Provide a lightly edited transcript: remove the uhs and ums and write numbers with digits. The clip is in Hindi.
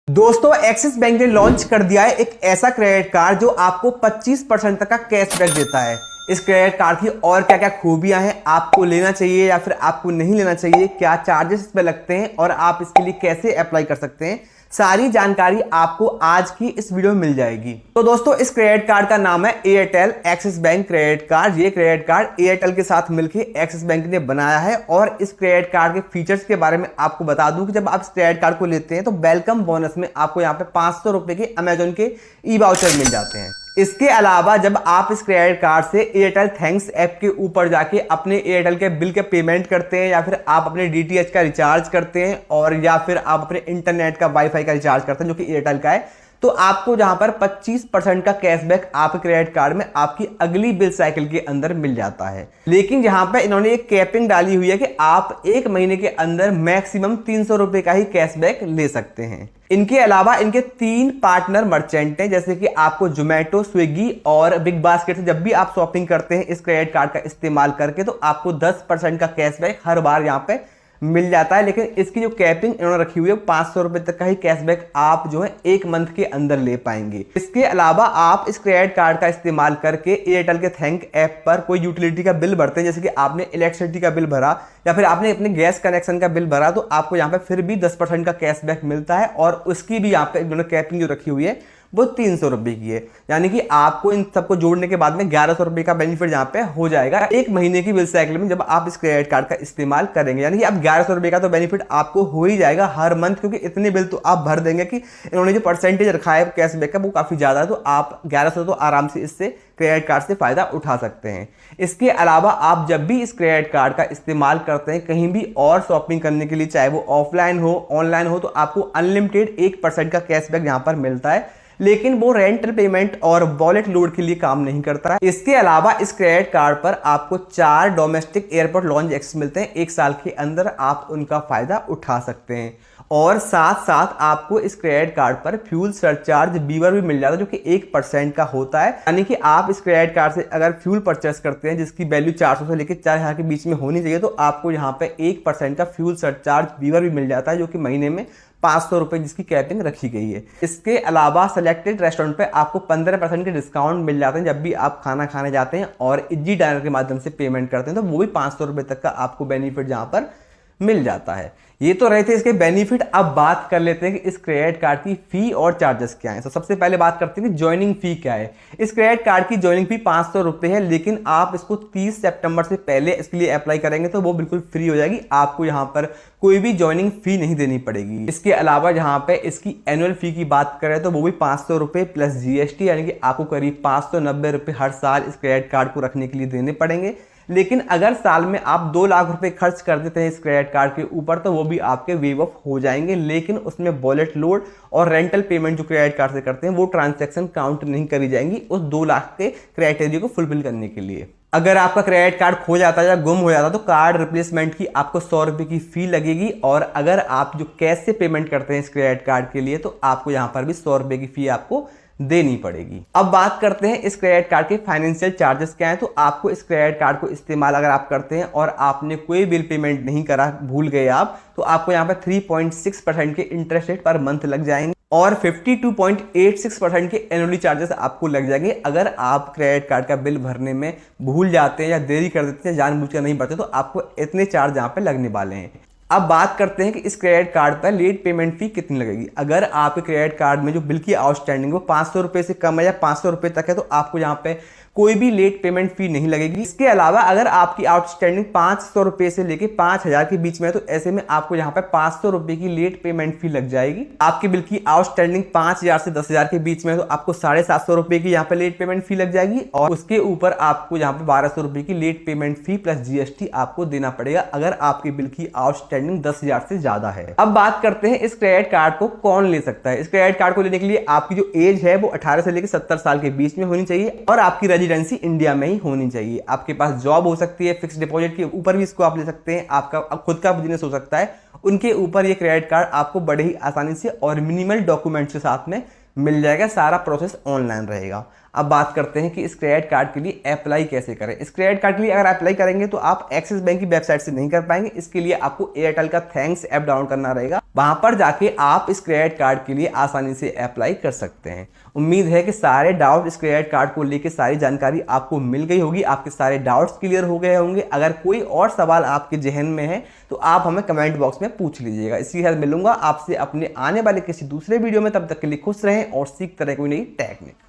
दोस्तों एक्सिस बैंक ने लॉन्च कर दिया है एक ऐसा क्रेडिट कार्ड जो आपको 25% तक का कैशबैक देता है। इस क्रेडिट कार्ड की और क्या क्या खूबियां हैं, आपको लेना चाहिए या फिर आपको नहीं लेना चाहिए, क्या चार्जेस इस पे लगते हैं और आप इसके लिए कैसे अप्लाई कर सकते हैं, सारी जानकारी आपको आज की इस वीडियो में मिल जाएगी। तो दोस्तों इस क्रेडिट कार्ड का नाम है Airtel axis bank credit card. ये क्रेडिट कार्ड एयरटेल के साथ मिलकर एक्सिस बैंक ने बनाया है और इस क्रेडिट कार्ड के फीचर्स के बारे में आपको बता दूं कि जब आप इस क्रेडिट कार्ड को लेते हैं तो वेलकम बोनस में आपको यहाँ पे 500 रुपए के अमेजोन के ई वाउचर मिल जाते हैं। इसके अलावा जब आप इस क्रेडिट कार्ड से एयरटेल थैंक्स ऐप के ऊपर जाके अपने एयरटेल के बिल के पेमेंट करते हैं या फिर आप अपने डीटीएच का रिचार्ज करते हैं और या फिर आप अपने इंटरनेट का वाईफाई का रिचार्ज करते हैं जो कि एयरटेल का है, तो आपको जहां पर 25% का कैशबैक आपके क्रेडिट कार्ड में आपकी अगली बिल साइकिल के अंदर मिल जाता है। लेकिन यहां पर इन्होंने एक कैपिंग डाली हुई है कि आप एक महीने के अंदर मैक्सिमम 300 रुपए का ही कैशबैक ले सकते हैं। इनके अलावा इनके 3 पार्टनर मर्चेंट हैं, जैसे कि आपको जोमेटो, स्विगी और बिग बास्केट से जब भी आप शॉपिंग करते हैं इस क्रेडिट कार्ड का इस्तेमाल करके तो आपको 10% का कैशबैक हर बार यहां पे मिल जाता है। लेकिन इसकी जो कैपिंग इन्होंने रखी हुई है 500 रुपए तक का ही कैशबैक आप जो है एक मंथ के अंदर ले पाएंगे। इसके अलावा आप इस क्रेडिट कार्ड का इस्तेमाल करके एयरटेल के थैंक ऐप पर कोई यूटिलिटी का बिल भरते हैं, जैसे कि आपने इलेक्ट्रिसिटी का बिल भरा या फिर आपने अपने गैस कनेक्शन का बिल भरा, तो आपको यहाँ पे फिर भी 10% का कैशबैक मिलता है और उसकी भी यहाँ पे इन्होंने कैपिंग जो रखी हुई है वो 300 रुपए की है। यानी कि आपको इन सबको जोड़ने के बाद में 1100 रुपए का बेनिफिट यहाँ पे हो जाएगा एक महीने की बिल साइकिल में जब आप इस क्रेडिट कार्ड का इस्तेमाल करेंगे। यानी कि अब 1100 रुपए का तो बेनिफिट आपको हो ही जाएगा हर मंथ, क्योंकि इतने बिल तो आप भर देंगे कि इन्होंने जो परसेंटेज रखा है कैशबैक का वो काफी ज्यादा है, तो आप 1100 तो आराम से इससे क्रेडिट कार्ड से फायदा उठा सकते हैं। इसके अलावा आप जब भी इस क्रेडिट कार्ड का इस्तेमाल करते हैं कहीं भी और शॉपिंग करने के लिए, चाहे वो ऑफलाइन हो ऑनलाइन हो, तो आपको अनलिमिटेड 1% का कैशबैक यहाँ पर मिलता है। लेकिन वो रेंटल पेमेंट और वॉलेट लोड के लिए काम नहीं करता है। इसके अलावा इस क्रेडिट कार्ड पर आपको 4 डोमेस्टिक एयरपोर्ट लॉन्च एक्सेस मिलते हैं, एक साल के अंदर आप उनका फायदा उठा सकते हैं। और साथ साथ आपको इस क्रेडिट कार्ड पर फ्यूल सरचार्ज बीवर भी मिल जाता है जो कि 1% का होता है। यानी कि आप इस क्रेडिट कार्ड से अगर फ्यूल परचेस करते हैं जिसकी वैल्यू 400 से लेकर 4000 के बीच में होनी चाहिए, तो आपको यहाँ पे 1% का फ्यूल सरचार्ज बीवर भी मिल जाता है जो कि महीने में 500 रुपए जिसकी कैपिंग रखी गई है। इसके अलावा सिलेक्टेड रेस्टोरेंट पे आपको 15% के डिस्काउंट मिल जाते हैं जब भी आप खाना खाने जाते हैं और इजी डायनर के माध्यम से पेमेंट करते हैं, तो वो भी 500 रुपए तक का आपको बेनिफिट जहां पर मिल जाता है। ये तो रहे थे इसके बेनिफिट। अब बात कर लेते हैं कि इस क्रेडिट कार्ड की फी और चार्जेस क्या हैं। तो सबसे पहले बात करते हैं कि ज्वाइनिंग फी क्या है। इस क्रेडिट कार्ड की ज्वाइनिंग फी 500 रुपए है, लेकिन आप इसको 30 सितंबर से पहले इसके लिए अप्लाई करेंगे तो वो बिल्कुल फ्री हो जाएगी, आपको यहाँ पर कोई भी ज्वाइनिंग फी नहीं देनी पड़ेगी। इसके अलावा यहाँ पे इसकी एनुअल फी की बात करें तो वो भी 500 रुपए प्लस जीएसटी, यानी कि आपको करीब 590 रुपए हर साल इस क्रेडिट कार्ड को रखने के लिए देने पड़ेंगे। लेकिन अगर साल में आप 2 लाख रुपए खर्च कर देते हैं इस क्रेडिट कार्ड के ऊपर तो वो भी आपके वेव ऑफ हो जाएंगे, लेकिन उसमें वॉलेट लोड और रेंटल पेमेंट जो क्रेडिट कार्ड से करते हैं वो ट्रांजैक्शन काउंट नहीं करी जाएंगी उस 2 लाख के क्राइटेरिया को फुलफिल करने के लिए। अगर आपका क्रेडिट कार्ड खो जाता है या गुम हो जाता है तो कार्ड रिप्लेसमेंट की आपको 100 रुपए की फी लगेगी, और अगर आप जो कैश से पेमेंट करते हैं इस क्रेडिट कार्ड के लिए तो आपको यहाँ पर भी 100 रुपए की फी आपको देनी पड़ेगी। अब बात करते हैं इस क्रेडिट कार्ड के फाइनेंशियल चार्जेस क्या हैं। तो आपको इस क्रेडिट कार्ड को इस्तेमाल अगर आप करते हैं और आपने कोई बिल पेमेंट नहीं करा, भूल गए आप, तो आपको यहाँ पे 3.6% के इंटरेस्ट रेट पर मंथ लग जाएंगे और 52.86% के एनुअली चार्जेस आपको लग जाएंगे अगर आप क्रेडिट कार्ड का बिल भरने में भूल जाते हैं या देरी कर देते हैं, जानबूझकर नहीं भरते, तो आपको इतने चार्ज यहाँ पे लगने वाले हैं। अब बात करते हैं कि इस क्रेडिट कार्ड पर लेट पेमेंट फी कितनी लगेगी। अगर आपके क्रेडिट कार्ड में जो बिल की आउटस्टैंडिंग वो 500 रुपए से कम है या 500 रुपए तक है तो आपको यहाँ पे कोई भी लेट पेमेंट फी नहीं लगेगी। इसके अलावा अगर आपकी आउटस्टैंडिंग 500 रुपए से लेके 5000 के बीच में है तो ऐसे में आपको यहाँ पे 500 रुपए की लेट पेमेंट फी लग जाएगी। आपके बिल की आउटस्टैंडिंग 5000 से 10000 के बीच में है तो आपको 750 रुपए की यहाँ पे लेट पेमेंट फी लग जाएगी और उसके ऊपर आपको यहाँ पे 1200 रुपए की late payment fee plus GST आपको देना पड़ेगा अगर आपके बिल की आउटस्टैंडिंग 10,000 से ज्यादा है। अब बात करते हैं इस क्रेडिट कार्ड को कौन ले सकता है। इस क्रेडिट कार्ड को लेने के लिए आपकी जो एज है वो 18 से लेकर 70 साल के बीच में होनी चाहिए और आपकी रेजिडेंसी इंडिया में ही होनी चाहिए। आपके पास जॉब हो सकती है, फिक्स डिपॉजिट के ऊपर भी इसको आप ले सकते हैं, आपका खुद का बिजनेस हो सकता है, उनके ऊपर ये क्रेडिट कार्ड आपको बड़े ही आसानी से और मिनिमल डॉक्यूमेंट्स के साथ में मिल जाएगा, सारा प्रोसेस ऑनलाइन रहेगा। अब बात करते हैं कि इस क्रेडिट कार्ड के लिए अप्लाई कैसे करें। इस क्रेडिट कार्ड के लिए अगर अप्लाई करेंगे तो आप एक्सिस बैंक की वेबसाइट से नहीं कर पाएंगे। इसके लिए आपको एयरटेल का थैंक्स ऐप डाउनलोड करना रहेगा, वहां पर जाके आप इस क्रेडिट कार्ड के लिए आसानी से अप्लाई कर सकते हैं। उम्मीद है कि सारे डाउट इस क्रेडिट कार्ड को लेकर सारी जानकारी आपको मिल गई होगी, आपके सारे डाउट्स क्लियर हो गए होंगे। अगर कोई और सवाल आपके जहन में है तो आप हमें कमेंट बॉक्स में पूछ लीजिएगा। इसी के साथ मिलूंगा आपसे अपने आने वाले किसी दूसरे वीडियो में। तब तक के लिए खुश रहें और सीखते रहें कोई नई टेक्निक।